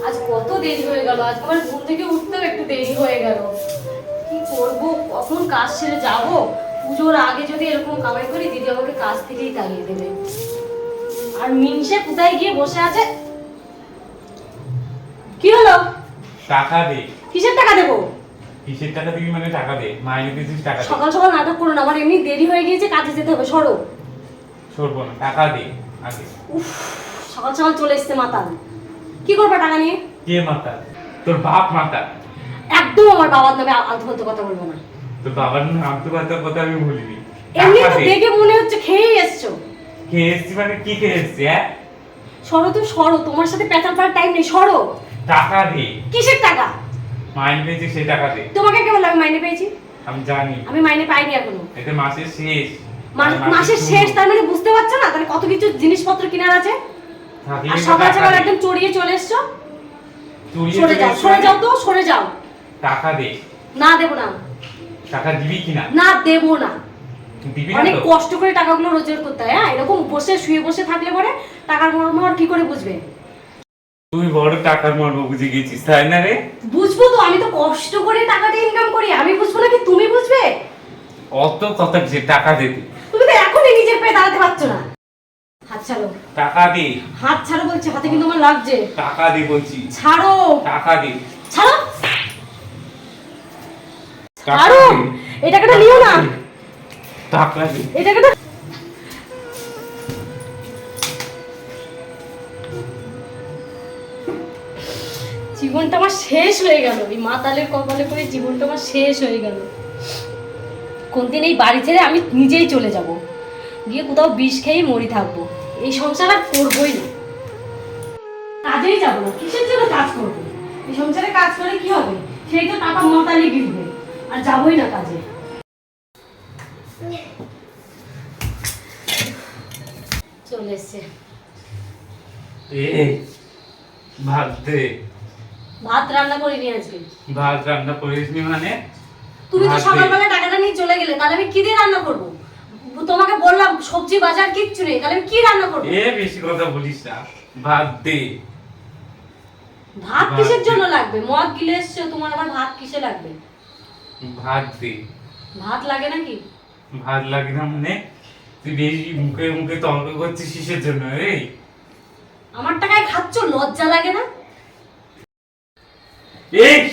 আজ কত দেরি হয়ে গেল, আজ আমার ঘুম থেকে উঠতেও একটু দেরি হয়ে গেল। কি করব, কখন কাজ ছেড়ে যাব? পুজোর আগে যদি এরকম কামাই করি, দিদি আমাকে কাজ থেকেই তাড়িয়ে দেবে। আর মিনসে কোথায় গিয়ে বসে আছে? কি হলো? টাকা দে। কিসের টাকা দেবো? কিসের টাকা দিবি মানে টাকা দে, মাইনে দিছিস টাকা দে। সকাল সকাল নাটক করো না, আমার এমনি দেরি হয়ে গিয়েছে, কাজে যেতে হবে। সরো। সরবো না, টাকা দে আগে। উফ, সকাল সকাল চলে এসছে মাতাল। কি করবা টাকা নিয়ে? কে মাতা? তোর বাপ মাতা। একদম আমার বাবার নামে আলতু ফালতু কথা বলবো না। তোর বাবার নাম তো কথা আমি ভুলিনি। এমনি তো দেখে মনে হচ্ছে খেয়েই এসছো। খেয়ে এসছি মানে কি খেয়ে এসছি? সরো তো সরো, তোমার সাথে পেঁচাল পাড়ার টাইম নেই। সরো। টাকা দে। কিসের টাকা? মাইনে পেয়েছিস সেই টাকা দে। তোমাকে কে বললো আমি মাইনে পেয়েছি? আমি জানি। আমি মাইনে পাইনি এখনো। এটা মাসের শেষ। মাসের শেষ, তার মানে বুঝতে পারছো না? তাহলে কত কিছু জিনিসপত্র কেনার আছে। আর সকাল সকাল একদম চড়িয়ে চলে এসছো। সরে যাও, সরে যাও তো, সরে যাও। টাকা দে। না দেবো না। টাকা দিবি কিনা? না দেবো না। দিবি না? অনেক তো কষ্ট করে টাকাগুলো রোজগার করতে হয়। এরকম বসে শুয়ে বসে থাকলে পরে টাকার মর্ম আর কি করে বুঝবে? তুই বড় টাকার মর্ম বুঝে গেছিস তাই না রে? বুঝবো তো, আমি তো কষ্ট করে টাকাটা ইনকাম করি। আমি বুঝবো না কি তুমি বুঝবে? অত কথা যে টাকা দে। তুমি তো এখনই নিজের পায়ে দাঁড়াতে পারছো না। হাত ছাড়ো। টাকা দে। হাত ছাড়ো বলছি, হাতে কিন্তু আমার লাগছে। টাকা দে বলছি। ছাড়ো। টাকা দে। ছাড়ো। ছাড়ো। এই টাকাটা নিও না। টাকা দে। এই টাকাটা জীবনটা আমার শেষ হয়ে গেল। এই মাতালের কপালে করে জীবনটা আমার শেষ হয়ে গেল। কোনদিন এই বাড়ি ছেড়ে আমি নিজেই চলে যাব, গিয়ে কোথাও বিষ খেয়েই মরি থাকবো। এই সংসার আর করবোই না, কাজেই যাবো না। কিসের জন্য কাজ করবো? এই সংসারে কাজ করে কি হবে? সেই তো টাকা মতালি গিলবে, আর যাবোই না কাজে। চলে এসছে। ভাত দে। ভাত রান্না করিনি আজকে। ভাত রান্না করিসনি মানে? তুমি তো সকালবেলা টাকাটা নিয়ে চলে গেলে, তাহলে আমি কি দিয়ে রান্না করবো? তোমাকে বললাম সবজি বাজার কিচ্ছু নেই, তাহলে আমি কি রান্না করবো? বেশি কথা বলিস না, ভাত দে। ভাত কিসের জন্য লাগবে? মদ গিলে এসছো, তোমার আবার ভাত কিসে লাগবে? ভাত দে। ভাত লাগে নাকি? ভাত লাগে না মানে? তুই বেশি মুখে মুখে তর্ক করছিস কিসের জন্য? আমার টাকায় খাচ্ছ, লজ্জা লাগে না?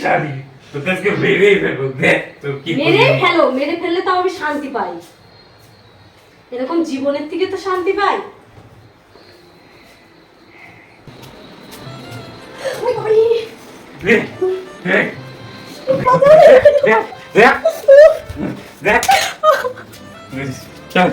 শালি তোকে আজকে মেরেই ফেলবো। দেখ তোর কি মেরে ফেলো, মেরে ফেললে তাও আমি শান্তি পাই। এরকম জীবনের থেকে তো শান্তি পাই। দেখ দেখ দেখ দেখ চল।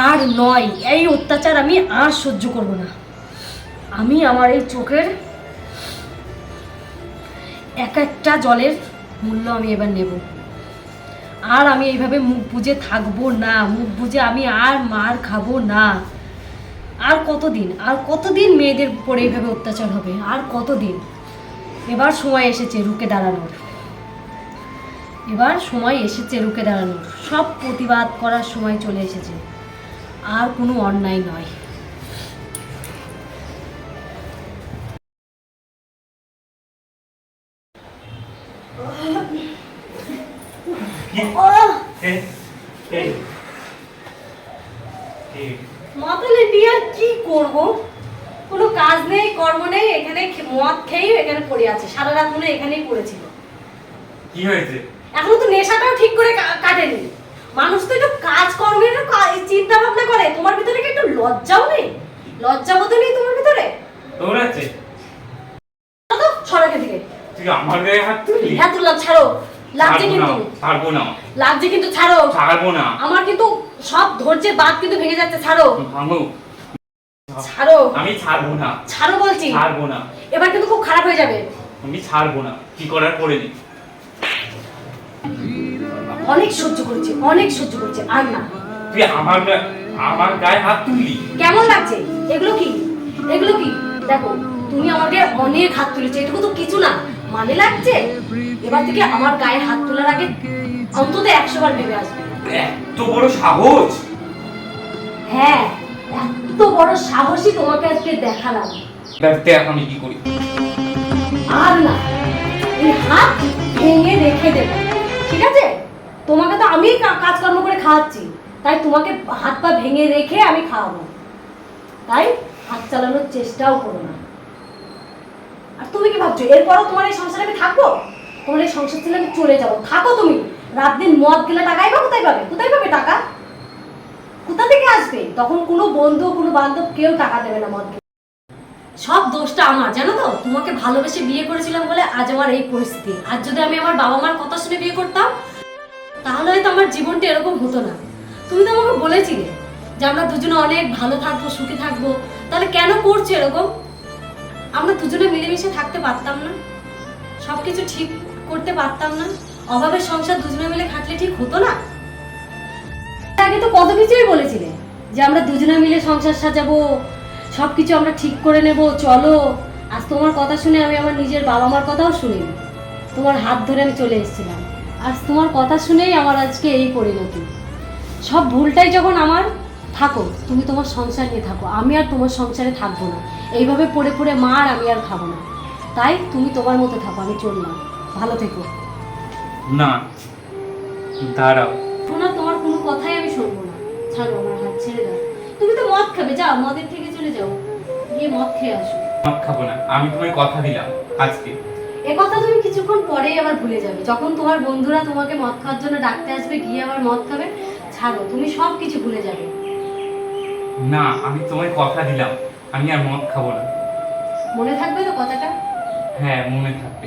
আর নয়, এই অত্যাচার আমি আর সহ্য করব না। আমি আমার এই চোখের এক একটা জলের মূল্য আমি এবার নেব। আর আমি এইভাবে মুখ বুজে থাকবো না। মুখ বুজে আমি আর মার খাবো না। আর কতদিন মেয়েদের উপরে এইভাবে অত্যাচার হবে? আর কতদিন? এবার সময় এসেছে রুখে দাঁড়ানোর। সব প্রতিবাদ করার সময় চলে এসেছে। আর কোনো অন্যায় নয়। মাতালে দিয়ে আর কি করব? কোনো কাজ নেই, কর্ম নেই, এখানে মদ খেয়েই এখানে পড়ে আছে। সারা রাত মনে এখানেই পড়েছিল। কি হয়েছে? এখনো তো নেশাটাও ঠিক করে কাটেনি। মানুষ তো একটু কাজ কর্মের চিন্তা ভাবনা করে। তোমার ভিতরে কি একটু লজ্জাও নেই? লজ্জাবোধ নেই তোমার ভিতরে? তোর আছে? সড়কের দিকে তুই আমার গায়ে হাত তুললি? হ্যাঁ তুললাম। ছাড়ো। লাগছে কিন্তু। ছাড়বো না। লাগছে কিন্তু, ছাড়ো। ছাড়বো না। আমার কিন্তু সব ধৈর্যের বাঁধ কিন্তু ভেঙে যাচ্ছে। ছাড়ো। ভাঙো। ছাড়ো। আমি ছাড়বো না। ছাড়ো বলছি। ছাড়বো না। এবার কিন্তু খুব খারাপ হয়ে যাবে। আমি ছাড়বো না। কি করার করে নি। অনেক সহ্য করছি, আর না। তুই আমার গায়ে হাত তুললি? কেমন লাগছে? এগুলো কি? দেখো তুমি আমাকে অনেক হাত তুলেছো, এটুকু তো কিছু না, মানে লাগছে? এবার থেকে আমার গায়ে হাত তোলার আগে অন্তত 100 বার ভেবে আসবে। এত বড় সাহস! হ্যাঁ, এত বড় সাহসই তোমাকে আজকে দেখালাম। দেখ আমি কি করি। আর না, এই হাত ভেঙে রেখে দেবো, ঠিক আছে? তোমাকে তো আমি কাজকর্ম করে খাওয়াচ্ছি, তাই তোমাকে হাত পা ভেঙে রেখে আমি খাওয়াবো, তাই হাত চালানোর চেষ্টাও করো না। আর তুমি কি ভাবছো এরপরও তোমার এই সংসারে আমি থাকবো? তোমার এই সংসার ছেড়ে আমি চলে যাবো। থাকো তুমি, রাত দিন মদ গেলে টাকাই বা কোথায় পাবে? কোথায় পাবে টাকা? কোথা থেকে আসবে? তখন কোনো বন্ধু কোনো বান্ধব কেউ টাকা দেবে না মদ খেলে। সব দোষটা আমার, জানো তো? তোমাকে ভালোবেসে বিয়ে করেছিলাম বলে আজ আমার এই পরিস্থিতি। আর যদি আমি আমার বাবা মার কথা শুনে বিয়ে করতাম, তাহলে হয়তো আমার জীবনটা এরকম হতো না। তুমি তো আমাকে বলেছিলে যে আমরা দুজনে অনেক ভালো থাকবো, সুখী থাকবো, তাহলে কেন করছো এরকম? আমরা দুজনে মিলেমিশে থাকতে পারতাম না? সবকিছু ঠিক করতে পারতাম না? অভাবের সংসার দুজনে মিলে খাটলে ঠিক হতো না? আগে তো কত কিছুই বলেছিলে যে আমরা দুজনে মিলে সংসার সাজাবো, সবকিছু আমরা ঠিক করে নেব, চলো। আজ তোমার কথা শুনে আমি আমার নিজের বাবা মার কথাও শুনিনি, তোমার হাত ধরে আমি চলে এসেছিলাম। আজ তোমার কথা শুনেই আমার আজকে এই পরিণতি। সব ভুলটাই যখন আমার, থাকো তুমি তোমার সংসার নিয়ে থাকো, আমি আর তোমার সংসারে থাকবো না। এইভাবে পড়ে পড়ে মার আমি আর খাবো না। তাই তুমি তোমার মতো থাকো, আমি চললাম। ভালো থেকো। না, দাঁড়াও। শোনা, তোমার কোনো কথাই আমি শুনবো না। ছাড়ো আমার হাত, ছেড়ে দাও। তুমি তো মদ খাবে, যাও মদের থেকে চলে যাও, গিয়ে মদ খেয়ে আসো। মদ খাবো না, আমি তোমায় কথা দিলাম আজকে। এ কথা তুমি কিছুক্ষণ পরেই আবার ভুলে যাবে, যখন তোমার বন্ধুরা তোমাকে মদ খাওয়ার জন্য ডাকতে আসবে, গিয়ে আবার মদ খাবে। ছাড়ো, তুমি সব কিছু ভুলে যাবে। না, আমি তোমায় কথা দিলাম আমি আর মদ খাবো না। মনে থাকবে তো কথাটা? হ্যাঁ, মনে থাকবে।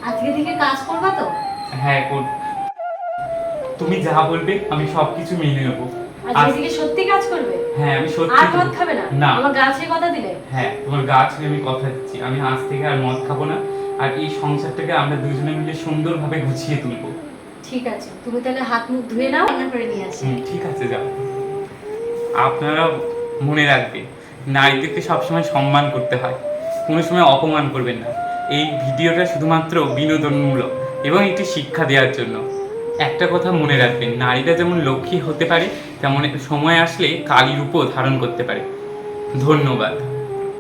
আজকে থেকে কাজ করবা তো? হ্যাঁ, তুমি যা বলবে আমি সবকিছু মেনে নেবো। আজকে থেকে সত্যি কাজ করবে? হ্যাঁ, আমি সত্যি। আর মদ খাবে না? না। আমার গাছে কথা দিলে? হ্যাঁ, তোমার গা ছুঁয়ে আমি কথা দিচ্ছি, আমি আজ থেকে আর মদ খাবো না। আর এই সংসারটাকে আমরা দুজনে মিলে সুন্দরভাবে গুছিয়ে তুলবো। ঠিক আছে, তুমি তাহলে হাত মুখ ধুয়ে নাও, রান্না করে নিয়ে আসি। ঠিক আছে, যাও। আপনারা মনে রাখবেন, নারীদেরকে সবসময় সম্মান করতে হয়, কোনো সময় অপমান করবেন না। এই ভিডিওটা শুধুমাত্র বিনোদনমূলক এবং একটি শিক্ষা দেওয়ার জন্য। একটা কথা মনে রাখবেন, নারীরা যেমন লক্ষ্মী হতে পারে, তেমন সময় আসলে কালী রূপও ধারণ করতে পারে। ধন্যবাদ।